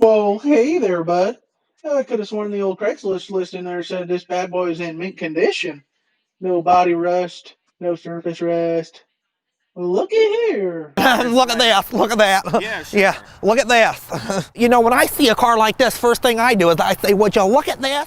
Well, hey there, bud. I could have sworn the old Craigslist list in there said this bad boy is in mint condition. No body rust, no surface rust. Looky here. Look at this, look at that. Yeah, sure. Yeah, look at this. You know, when I see a car like this, first thing I do is I say, would you look at this?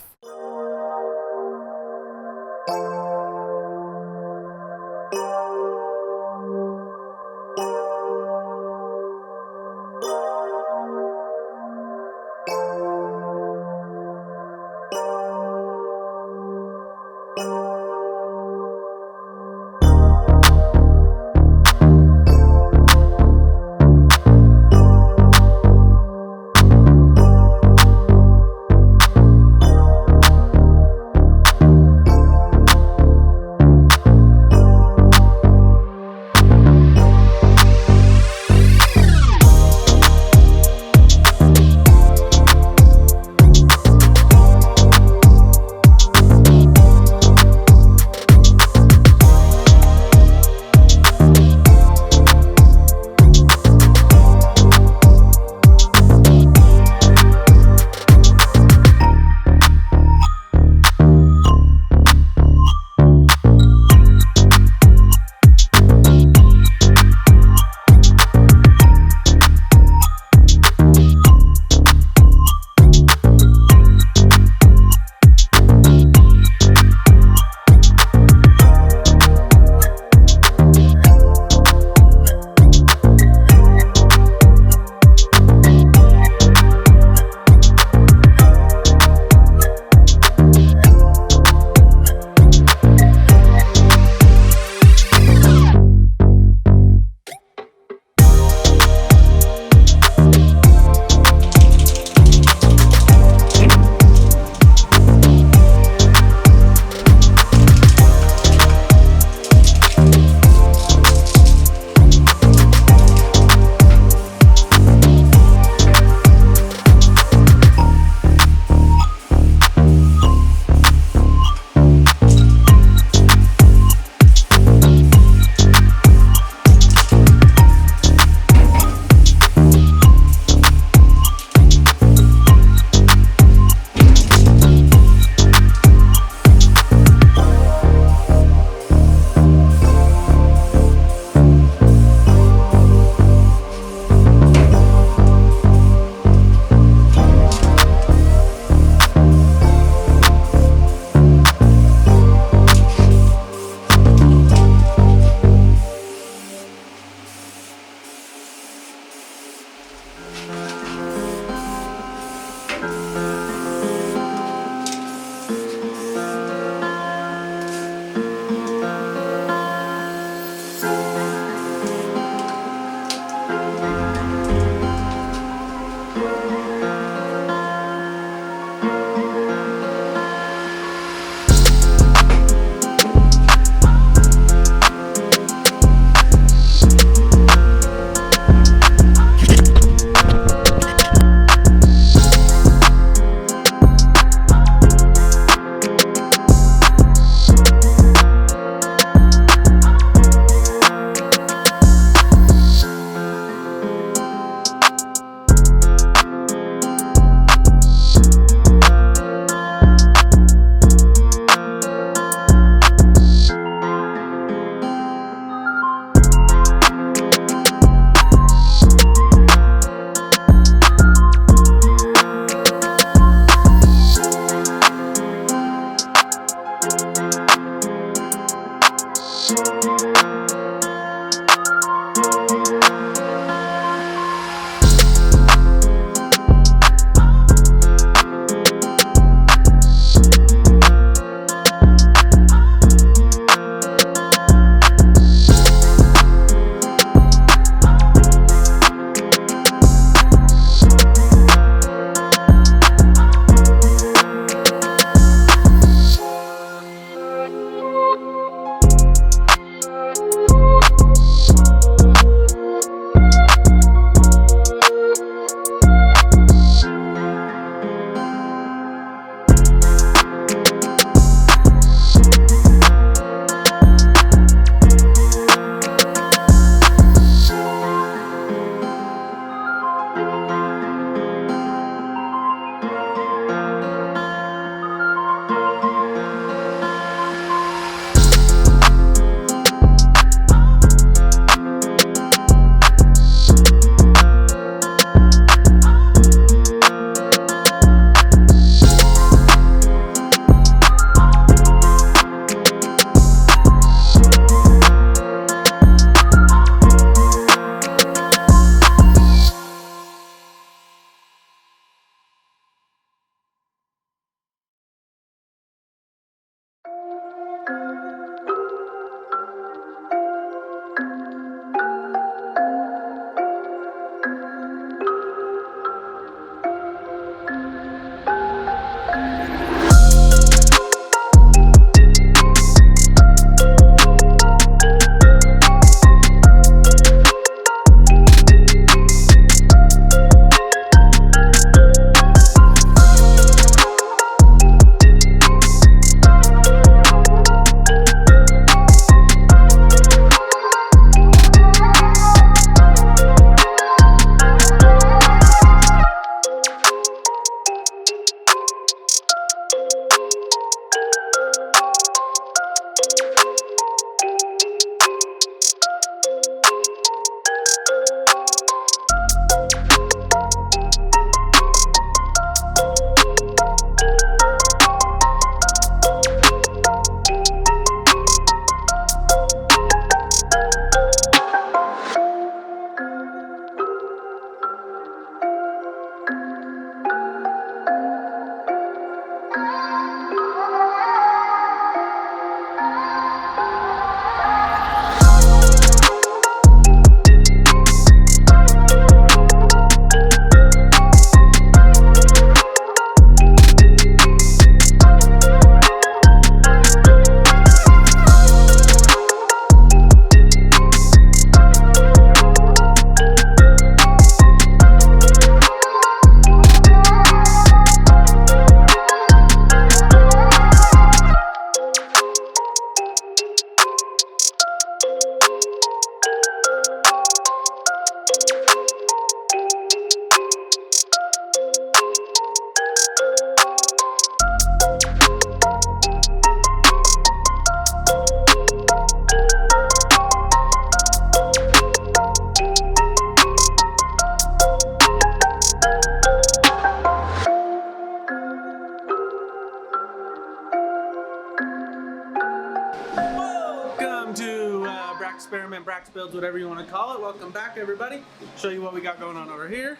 Department, Brax Builds, whatever you want to call it. Welcome back, everybody. Show you what we got going on over here.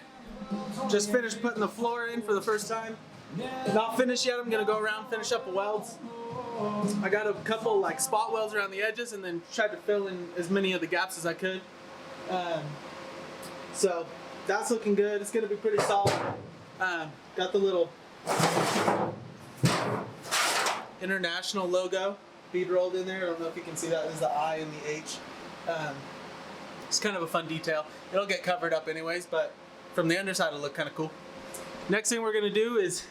Just finished putting the floor in for the first time. Not finished yet. I'm gonna go around, finish up the welds. I got a couple like spot welds around the edges, and then tried to fill in as many of the gaps as I could. So that's looking good. It's gonna be pretty solid. Got the little international logo bead rolled in there. I don't know if you can see that. There's the I and the H. It's kind of a fun detail. It'll get covered up anyways, but from the underside it'll look kind of cool. Next thing we're gonna do is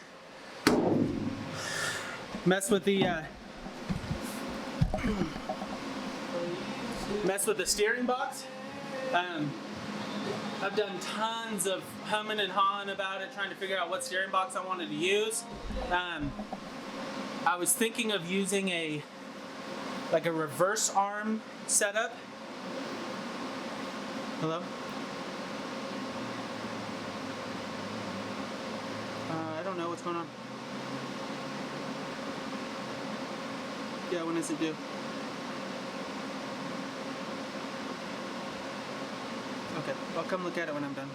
mess with the steering box. I've done tons of humming and hawing about it, trying to figure out what steering box I wanted to use. I was thinking of using a reverse arm setup. Hello? I don't know what's going on. Yeah, when does it due? Okay, I'll come look at it when I'm done.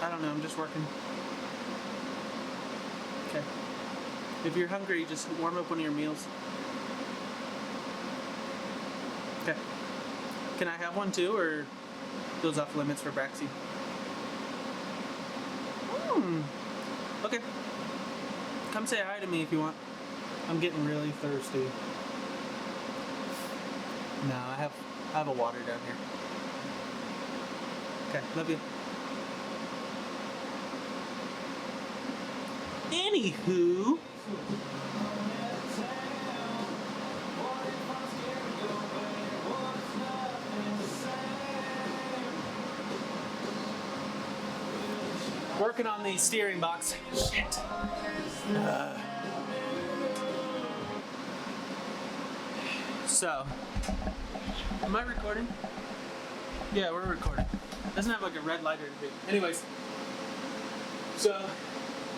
I don't know, I'm just working. Okay. If you're hungry, just warm up one of your meals. Okay. Can I have one too, or those off limits for Braxy? Okay. Come say hi to me if you want. I'm getting really thirsty. No, I have a water down here. Okay, love you. Anywho, working on the steering box. Shit. So, am I recording? Yeah, we're recording. Doesn't have like a red light or anything. Anyways, so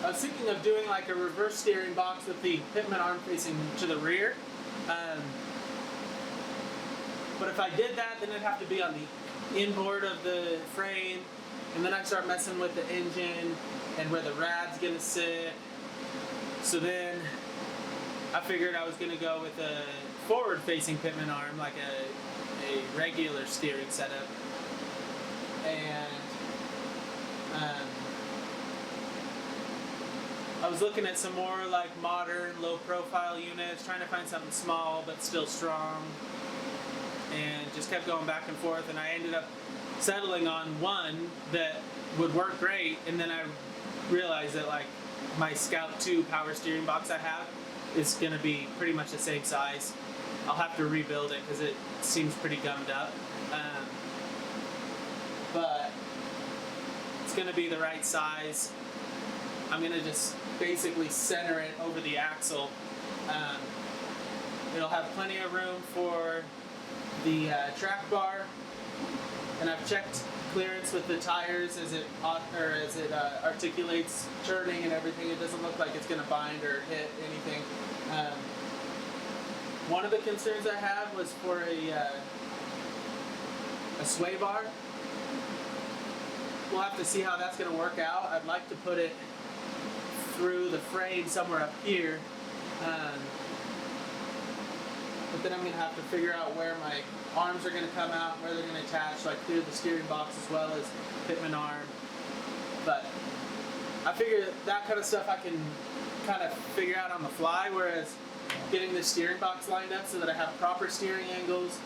I was thinking of doing like a reverse steering box with the pitman arm facing to the rear. But if I did that, then it'd have to be on the inboard of the frame, and then I'd start messing with the engine and where the rad's gonna sit. So then I figured I was gonna go with a forward-facing pitman arm, like a regular steering setup, and I was looking at some more like modern, low-profile units, trying to find something small but still strong, and just kept going back and forth, and I ended up settling on one that would work great, and then I realized that like my Scout 2 power steering box I have is going to be pretty much the same size. I'll have to rebuild it because it seems pretty gummed up, but it's going to be the right size. I'm going to just basically center it over the axle. It'll have plenty of room for the track bar, and I've checked clearance with the tires as it articulates turning and everything. It doesn't look like it's going to bind or hit anything. One of the concerns I have was for a sway bar. We'll have to see how that's going to work out. I'd like to put it through the frame somewhere up here, but then I'm going to have to figure out where my arms are going to come out, where they're going to attach, so I clear the steering box as well as pitman arm. But I figure that kind of stuff I can kind of figure out on the fly, whereas getting the steering box lined up so that I have proper steering angles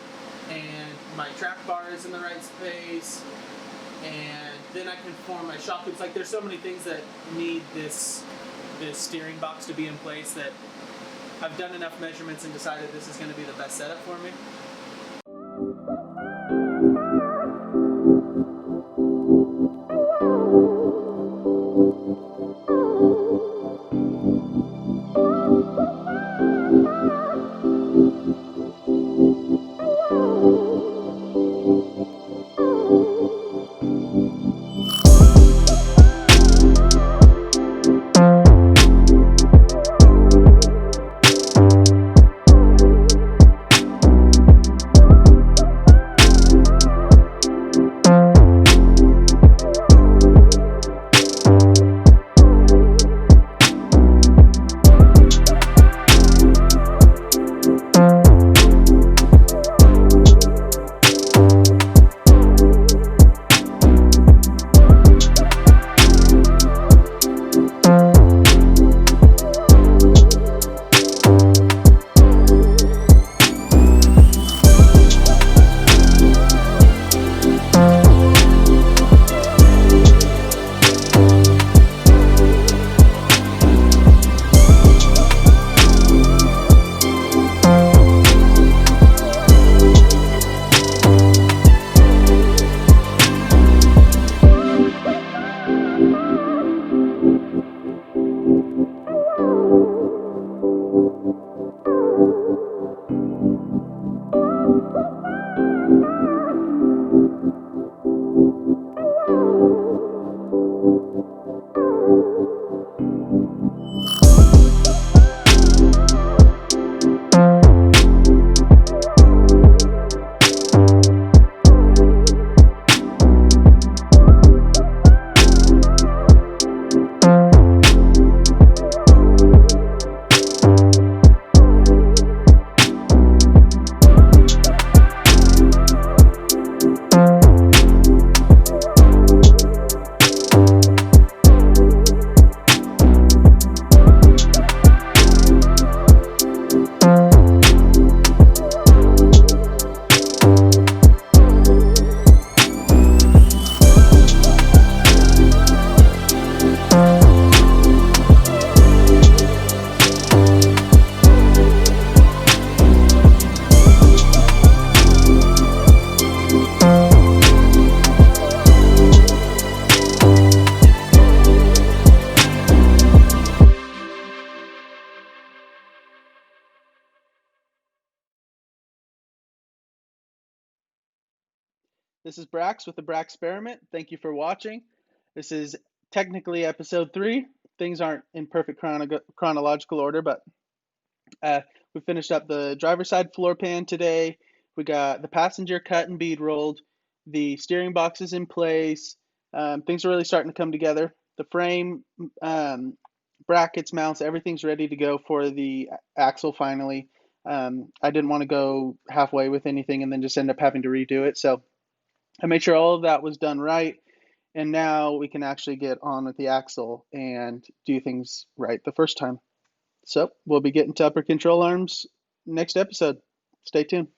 and my track bar is in the right space, and then I can form my shock loops. Like, there's so many things that need this steering box to be in place that I've done enough measurements and decided this is going to be the best setup for me. This is Brax with the Brax Experiment. Thank you for watching. This is technically episode 3. Things aren't in perfect chronological order, but we finished up the driver's side floor pan today. We got the passenger cut and bead rolled. The steering box is in place. Things are really starting to come together. The frame, brackets, mounts, everything's ready to go for the axle finally. I didn't want to go halfway with anything and then just end up having to redo it. So I made sure all of that was done right. And now we can actually get on with the axle and do things right the first time. So we'll be getting to upper control arms next episode. Stay tuned.